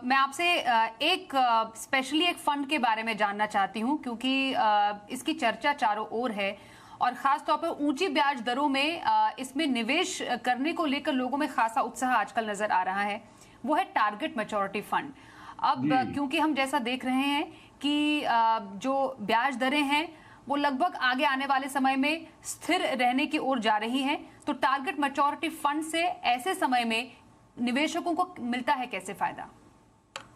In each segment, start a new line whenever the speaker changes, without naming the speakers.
मैं आपसे एक स्पेशली एक फंड के बारे में जानना चाहती हूं, क्योंकि इसकी चर्चा चारों ओर है और खास तौर पर ऊंची ब्याज दरों में इसमें निवेश करने को लेकर लोगों में खासा उत्साह आजकल नजर आ रहा है। वो है टारगेट मैच्योरिटी फंड। अब क्योंकि हम जैसा देख रहे हैं कि जो ब्याज दरें हैं वो लगभग आगे आने वाले समय में स्थिर रहने की ओर जा रही हैं, तो टारगेट मैच्योरिटी फंड से ऐसे समय में निवेशकों को मिलता है कैसे फायदा?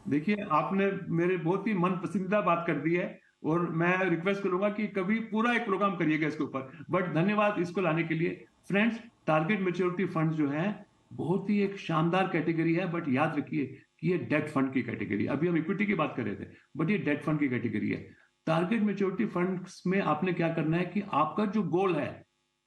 देखिए, आपने मेरे बहुत ही मन पसंदीदा बात कर दी है और मैं रिक्वेस्ट करूंगा कि कभी पूरा एक प्रोग्राम करिएगा इसके ऊपर। बट धन्यवाद इसको लाने के लिए। फ्रेंड्स, टारगेट मैच्योरिटी फंड जो है बहुत ही एक शानदार कैटेगरी है, बट याद रखिए कि ये डेट फंड की कैटेगरी है। अभी हम इक्विटी की बात कर रहे थे, बट ये डेट फंड की कैटेगरी है। टारगेट मैच्योरिटी फंड्स में आपने क्या करना है कि आपका जो गोल है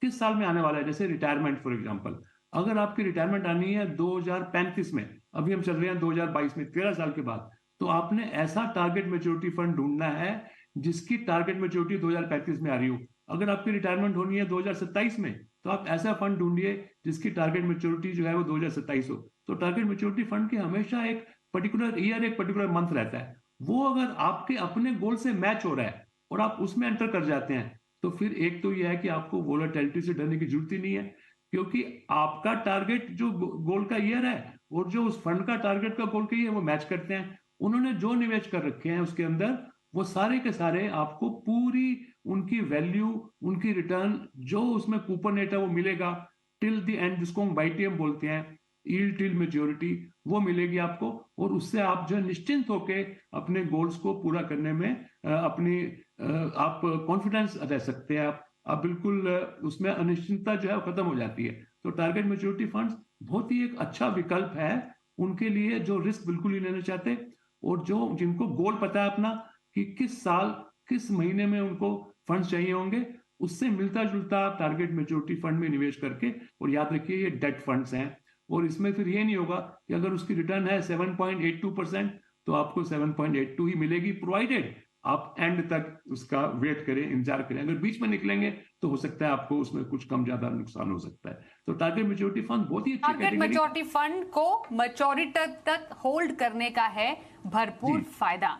किस साल में आने वाला है, जैसे रिटायरमेंट फॉर एग्जांपल, अगर आपकी रिटायरमेंट आनी है 2035 में, अभी हम चल रहे हैं 2022 में, 13 साल के बाद, तो आपने ऐसा टारगेट मैच्योरिटी फंड ढूंढना है जिसकी टारगेट मैच्योरिटी 2035 में आ रही हो। अगर आपकी रिटायरमेंट होनी है 2027 में, तो आप ऐसा फंड ढूंढिए जिसकी टारगेट मैच्योरिटी जो है वो 2027 हो। तो टारगेट मैच्योरिटी फंड की हमेशा एक पर्टिकुलर ईयर, एक पर्टिकुलर मंथ रहता है। वो अगर आपके अपने गोल से मैच हो रहा है और आप उसमें एंटर कर जाते हैं, तो फिर एक तो यह है कि आपको वोलेटिलिटी से डरने की जरूरत ही नहीं है, क्योंकि आपका टारगेट जो गोल का ईयर है और जो उस फंड का टारगेट का गोल का ईयर वो मैच करते हैं। उन्होंने जो निवेश कर रखे हैं उसके अंदर वो सारे के सारे आपको पूरी उनकी वैल्यू, उनकी रिटर्न जो उसमें कूपन रेट है वो मिलेगा टिल द एंड, जिसको हम वाईटीएम बोलते हैं, यील्ड टिल मैच्योरिटी, वो मिलेगी आपको। और उससे आप जो निश्चिंत होके अपने गोल्स को पूरा करने में आप कॉन्फिडेंस रह सकते हैं। आप बिल्कुल उसमें अनिश्चितता जो है वो खत्म हो जाती है। तो टारगेट मैच्योरिटी फंड्स बहुत ही एक अच्छा विकल्प है उनके लिए जो रिस्क बिल्कुल नहीं लेना चाहते और जो जिनको गोल पता है अपना कि किस साल किस महीने में उनको फंड्स चाहिए होंगे, उससे मिलता जुलता टारगेट मैच्योरिटी फंड में निवेश करके। और याद रखिए ये डेट फंड्स हैं और इसमें फिर ये नहीं होगा कि अगर उसकी रिटर्न है 7.82% तो आपको 7.82 ही मिलेगी, प्रोवाइडेड आप एंड तक उसका वेट करें, इंतजार करें। अगर बीच में निकलेंगे तो हो सकता है आपको उसमें कुछ कम ज्यादा नुकसान हो सकता है। तो टारगेट मैच्योरिटी फंड बहुत ही अच्छी
टारगेट
कैटेगरी।
मैच्योरिटी फंड को मैच्योरिटी तक होल्ड करने का है भरपूर
जी।
फायदा।